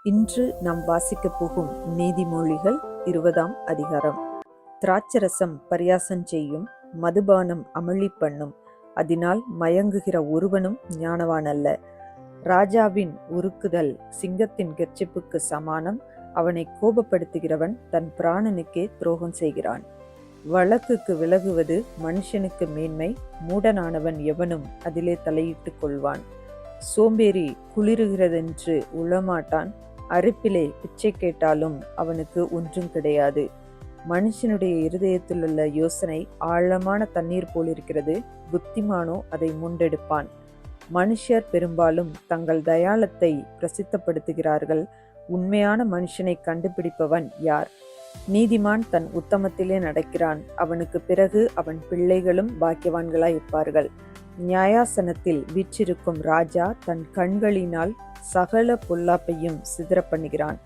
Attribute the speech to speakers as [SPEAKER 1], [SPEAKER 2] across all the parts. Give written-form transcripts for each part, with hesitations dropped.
[SPEAKER 1] இன்று நாம் வாசிக்கப் போகும் நீதிமொழிகள் 20ஆம் அதிகாரம். திராட்சரசம் பரியாசம் செய்யும், மதுபானம் அமளி பண்ணும், அதனால் மயங்குகிற ஒருவனும் ஞானவான் அல்ல. ராஜாவின் உருக்குதல் சிங்கத்தின் கெர்ச்சிப்புக்கு சமானம். அவனை கோபப்படுத்துகிறவன் தன் பிராணனுக்கே துரோகம் செய்கிறான். வழக்குக்கு விலகுவது மனுஷனுக்கு மேன்மை, மூடனானவன் எவனும் அதிலே தலையிட்டுக் கொள்வான். சோம்பேறி குளிருகிறதென்று உளமாட்டான், அறுப்பிலே பிச்சை கேட்டாலும் அவனுக்கு ஒன்றும் கிடையாது. மனுஷனுடைய இருதயத்திலுள்ள யோசனை ஆழமான தண்ணீர் போலிருக்கிறது, புத்திமானோ அதை முண்டெடுப்பான். மனுஷர் பெரும்பாலும் தங்கள் தயாளத்தை பிரசித்தப்படுத்துகிறார்கள், உண்மையான மனுஷனை கண்டுபிடிப்பவன் யார்? நீதிமான் தன் உத்தமத்திலே நடக்கிறான், அவனுக்கு பிறகு அவன் பிள்ளைகளும் பாக்கியவான்களாயிருப்பார்கள். நியாயாசனத்தில் வீற்றிருக்கும் ராஜா தன் கண்களினால் சகல பொல்லாப்பையும் சிதற பண்ணுகிறான்.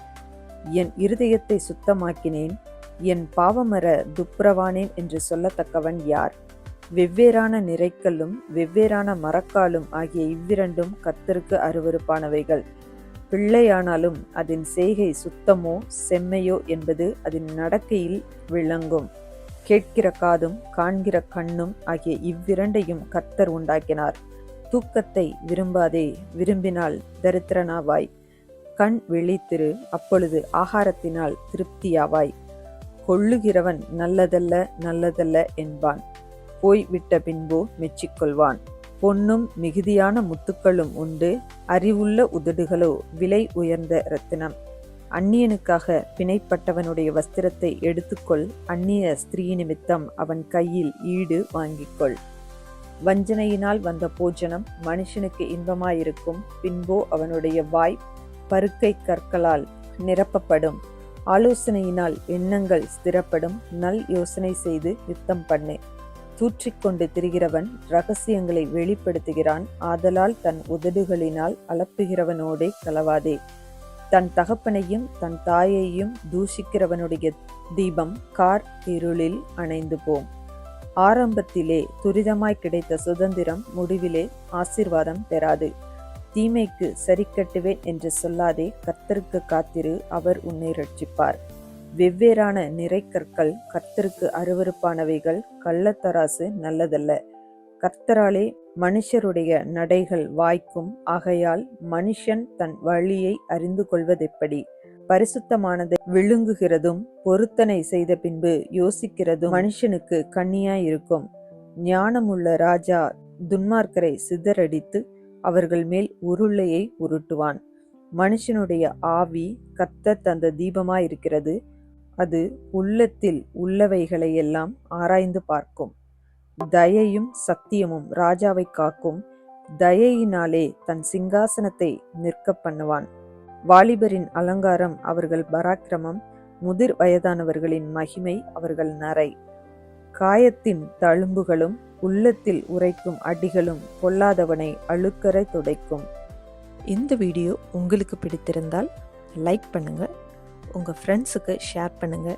[SPEAKER 1] என் இருதயத்தை சுத்தமாக்கினேன், என் பாவமர துப்புரவானேன் என்று சொல்லத்தக்கவன் யார்? வெவ்வேறான நிறைக்கல்லும் வெவ்வேறான மரக்காலும் ஆகிய இவ்விரண்டும் கர்த்தருக்கு அருவருப்பானவைகள். பிள்ளையானாலும் அதன் செய்கை சுத்தமோ செம்மையோ என்பது அதன் நடக்கையில் விளங்கும். கேட்கிற காதும் காண்கிற கண்ணும் ஆகிய இவ்விரண்டையும் கர்த்தர் உண்டாக்கினார். தூக்கத்தை விரும்பாதே, விரும்பினால் தரித்திரனாவாய். கண் விழித்திரு, அப்பொழுது ஆகாரத்தினால் திருப்தியாவாய். கொள்ளுகிறவன் நல்லதல்ல நல்லதல்ல என்பான், போய் விட்ட பின்போ மெச்சிக்கொள்வான். பொன்னும் மிகுதியான முத்துக்களும் உண்டு, அறிவுள்ள உதடுகளோ விலை உயர்ந்த இரத்தினம். அந்நியனுக்காக பிணைப்பட்டவனுடைய வஸ்திரத்தை எடுத்துக்கொள், அந்நிய ஸ்திரீ நிமித்தம் அவன் கையில் ஈடு வாங்கிக்கொள். வஞ்சனையினால் வந்த போஜனம் மனுஷனுக்கு இன்பமாயிருக்கும், பின்போ அவனுடைய வாய் பருக்கை கற்களால் நிரப்பப்படும். ஆலோசனையினால் எண்ணங்கள் ஸ்திரப்படும், நல் யோசனை செய்து யுத்தம் பண்ணு. தூற்றிக்கொண்டு திரிகிறவன் இரகசியங்களை வெளிப்படுத்துகிறான், ஆதலால் தன் உதடுகளினால் அலப்புகிறவனோடே கலவாதே. தன் தகப்பனையும் தன் தாயையும் தூஷிக்கிறவனுடைய தீபம் கார் இருளில் அணைந்து போம். ஆரம்பத்திலே துரிதமாய் கிடைத்த சுதந்திரம் முடிவிலே ஆசீர்வாதம் பெறாது. தீமைக்கு சரி கட்டுவேன் என்று சொல்லாதே, கர்த்தருக்கு காத்திரு, அவர் உன்னை ரட்சிப்பார். வெவ்வேறான நிறைக்கற்கள் கர்த்தருக்கு அருவருப்பானவைகள், கள்ளத்தராசு நல்லதல்ல. கர்த்தராலே மனுஷருடைய நடைகள் வாய்க்கும், ஆகையால் மனுஷன் தன் வழியை அறிந்து கொள்வதெப்படி? பரிசுத்தமானதை விழுங்குகிறதும் பொருத்தனை செய்த பின்பு யோசிக்கிறதும் மனுஷனுக்கு கண்ணியாயிருக்கும். ஞானமுள்ள ராஜா துன்மார்க்கரை சிதறடித்து அவர்கள் மேல் உருளையை உருட்டுவான். மனுஷனுடைய ஆவி கர்த்தர் தந்த தீபமாயிருக்கிறது, அது உள்ளத்தில் உள்ளவைகளையெல்லாம் ஆராய்ந்து பார்க்கும். தயையும் சத்தியமும் ராஜாவை காக்கும், தயையினாலே தன் சிங்காசனத்தை நிற்க பண்ணுவான். வாலிபரின் அலங்காரம் அவர்கள் பராக்கிரமம், முதிர் வயதானவர்களின் மகிமை அவர்கள் நரை. காயத்தின் தழும்புகளும் உள்ளத்தில் உரைக்கும் அடிகளும் பொல்லாதவனை அழுக்கரை துடைக்கும். இந்த வீடியோ உங்களுக்கு பிடித்திருந்தால் லைக் பண்ணுங்க, உங்க ஃப்ரெண்ட்ஸுக்கு ஷேர் பண்ணுங்க.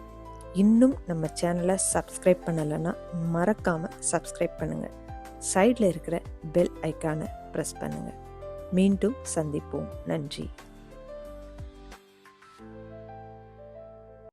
[SPEAKER 1] இன்னும் நம்ம சேனலை சப்ஸ்கிரைப் பண்ணலைன்னா மறக்காம சப்ஸ்கிரைப் பண்ணுங்க. சைடில் இருக்கிற பெல் ஐக்கானை ப்ரெஸ் பண்ணுங்க. மீண்டும் சந்திப்போம். நன்றி.